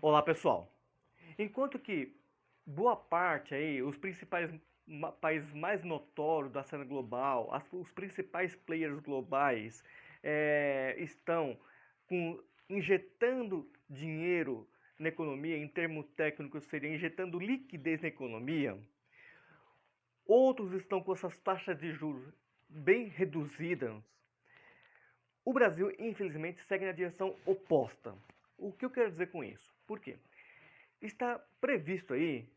Olá pessoal, enquanto que boa parte aí, os principais países mais notórios da cena global, os principais players globais estão injetando dinheiro na economia, em termos técnicos seria injetando liquidez na economia, outros estão com essas taxas de juros bem reduzidas. O Brasil, infelizmente, segue na direção oposta. O que eu quero dizer com isso? Por quê? Está previsto aí,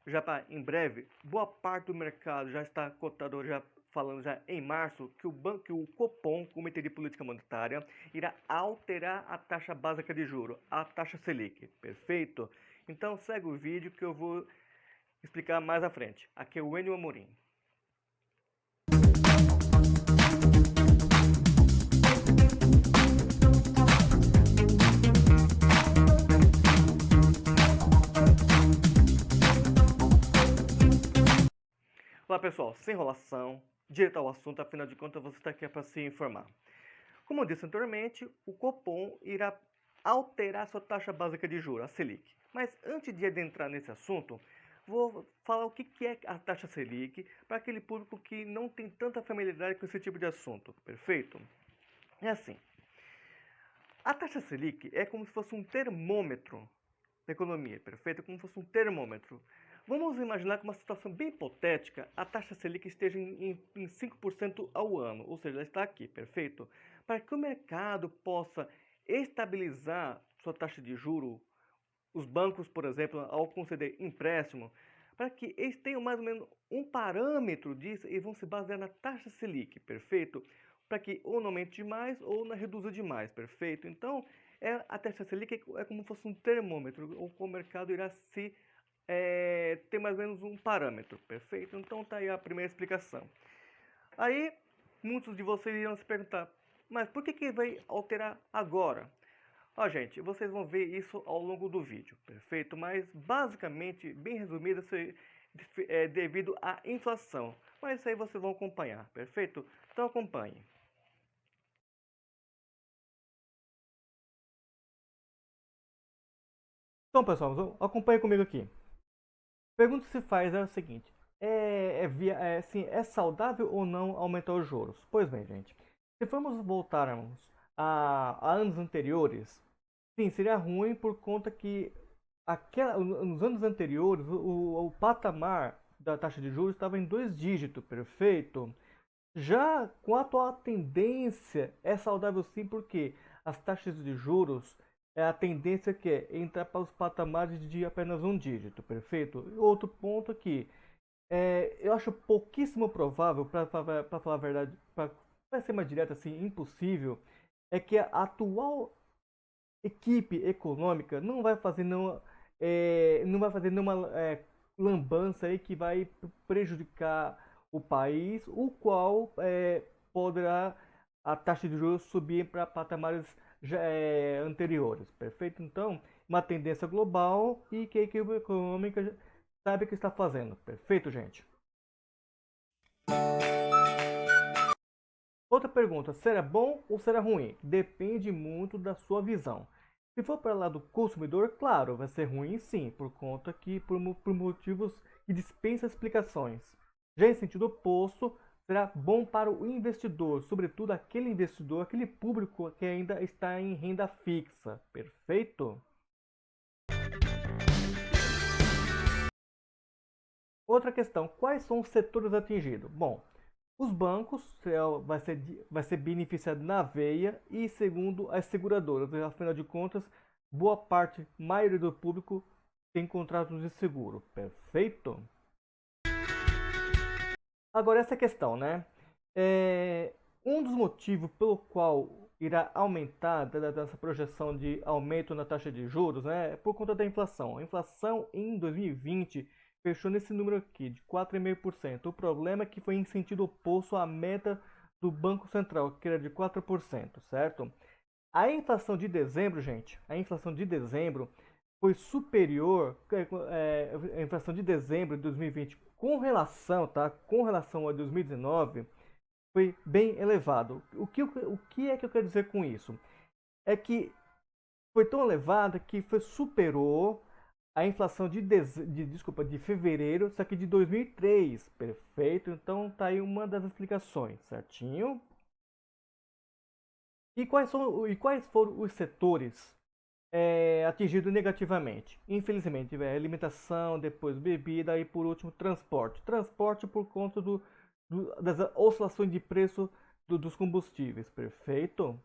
já para em breve, boa parte do mercado já está cotado, já falando já em março, que o Copom, Comitê de Política Monetária, irá alterar a taxa básica de juros, a taxa Selic. Perfeito? Então segue o vídeo que eu vou explicar mais à frente. Aqui é o Enio Amorim. Olá pessoal, sem enrolação, direto ao assunto, afinal de contas você está aqui para se informar. Como eu disse anteriormente, o Copom irá alterar sua taxa básica de juros, a Selic. Mas antes de adentrar nesse assunto, vou falar o que é a taxa Selic para aquele público que não tem tanta familiaridade com esse tipo de assunto, perfeito? É assim, a taxa Selic é como se fosse um termômetro da economia, perfeito? É como se fosse um termômetro. Vamos imaginar que uma situação bem hipotética, a taxa Selic esteja em 5% ao ano, ou seja, ela está aqui, perfeito? Para que o mercado possa estabilizar sua taxa de juro, os bancos, por exemplo, ao conceder empréstimo, para que eles tenham mais ou menos um parâmetro disso e vão se basear na taxa Selic, perfeito? Para que ou não aumente demais ou não reduza demais, perfeito? Então, a taxa Selic é como se fosse um termômetro, o mercado irá se ter mais ou menos um parâmetro, perfeito? Então tá aí a primeira explicação. Aí, muitos de vocês irão se perguntar, mas por que vai alterar agora? Ó, gente, vocês vão ver isso ao longo do vídeo, perfeito? Mas, basicamente, bem resumido, é devido à inflação. Mas isso aí vocês vão acompanhar, perfeito? Então acompanhe. Então, pessoal, acompanhe comigo aqui. Pergunta que se faz é o seguinte: é saudável ou não aumentar os juros? Pois bem, gente, se formos voltarmos a anos anteriores, sim, seria ruim por conta que nos anos anteriores o patamar da taxa de juros estava em 2 dígitos, perfeito? Já com a atual tendência, é saudável sim, porque as taxas de juros é a tendência que é entrar para os patamares de apenas 1 dígito, perfeito? E outro ponto aqui, eu acho pouquíssimo provável, para falar a verdade, para ser mais direto assim, impossível, é que a atual equipe econômica não vai fazer nenhuma lambança aí que vai prejudicar o país, o qual poderá a taxa de juros subir para patamares anteriores, perfeito? Então, uma tendência global e que a equipe econômica sabe o que está fazendo, perfeito, gente? Outra pergunta, será bom ou será ruim? Depende muito da sua visão. Se for para lá do consumidor, claro, vai ser ruim sim, por conta que por motivos que dispensam explicações. Já em sentido oposto, será bom para o investidor, sobretudo aquele investidor, aquele público que ainda está em renda fixa. Perfeito? Outra questão, quais são os setores atingidos? Bom, os bancos vai ser beneficiado na veia e segundo as seguradoras, afinal de contas, boa parte, maioria do público tem contratos de seguro, perfeito? Agora essa questão, né? Um dos motivos pelo qual irá aumentar dessa projeção de aumento na taxa de juros, né, é por conta da inflação. A inflação em 2020 fechou nesse número aqui, de 4,5%. O problema é que foi em sentido oposto à meta do Banco Central, que era de 4%, certo? A inflação de dezembro, gente, a inflação de dezembro foi superior, a inflação de dezembro de 2020 com relação, tá? Com relação a 2019, foi bem elevado. O que é que eu quero dizer com isso? É que foi tão elevada que superou a inflação de fevereiro, só que de 2003, perfeito? Então tá aí uma das explicações, certinho? E quais foram os setores atingidos negativamente? Infelizmente, alimentação, depois bebida e por último transporte. Transporte por conta das oscilações de preço dos combustíveis, perfeito?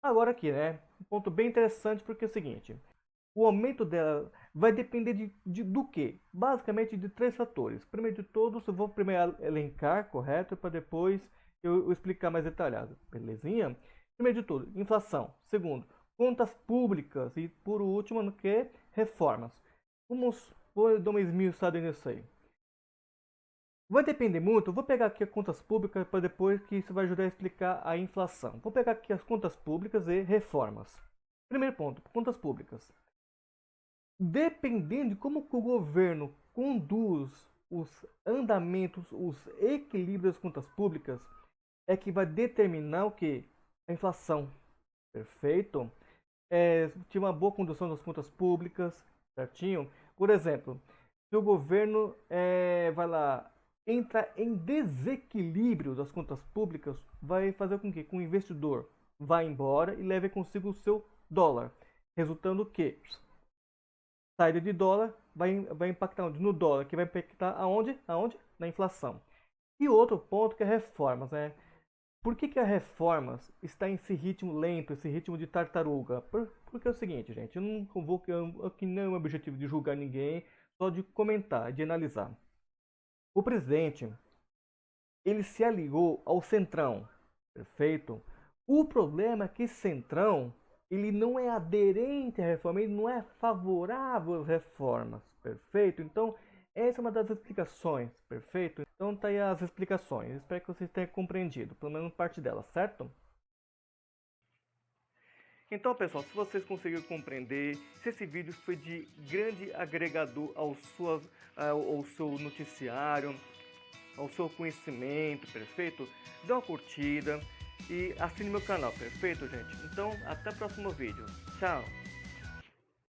Agora aqui, né? Um ponto bem interessante porque é o seguinte: o aumento dela vai depender do quê? Basicamente de três fatores. Primeiro de todos, eu vou primeiro elencar, correto? Para depois eu explicar mais detalhado. Belezinha? Primeiro de tudo, inflação. Segundo, contas públicas. E por último, no que? Reformas. Vou dar uma esmiuçada nisso aí. Vai depender muito, vou pegar aqui as contas públicas para depois que isso vai ajudar a explicar a inflação. Vou pegar aqui as contas públicas e reformas. Primeiro ponto, contas públicas. Dependendo de como o governo conduz os andamentos, os equilíbrios das contas públicas, é que vai determinar o que? A inflação. Perfeito? Tinha uma boa condução das contas públicas, certinho? Por exemplo, se o governo vai lá, entra em desequilíbrio das contas públicas, vai fazer com que o investidor vá embora e leve consigo o seu dólar, resultando que saída de dólar vai impactar onde? No dólar, que vai impactar aonde? Aonde? Na inflação. E outro ponto que é reformas, né? Por que a reformas está em esse ritmo lento, esse ritmo de tartaruga? Porque é o seguinte, gente, eu não convoco, aqui não é o objetivo de julgar ninguém, só de comentar, de analisar. O presidente, ele se aliou ao Centrão, perfeito? O problema é que Centrão, ele não é aderente à reforma, ele não é favorável às reformas, perfeito? Então, essa é uma das explicações, perfeito? Então tá aí as explicações, espero que vocês tenham compreendido, pelo menos parte delas, certo? Então, pessoal, se vocês conseguiram compreender, se esse vídeo foi de grande agregador ao seu noticiário, ao seu conhecimento, perfeito? Dê uma curtida e assine meu canal, perfeito, gente? Então, até o próximo vídeo. Tchau!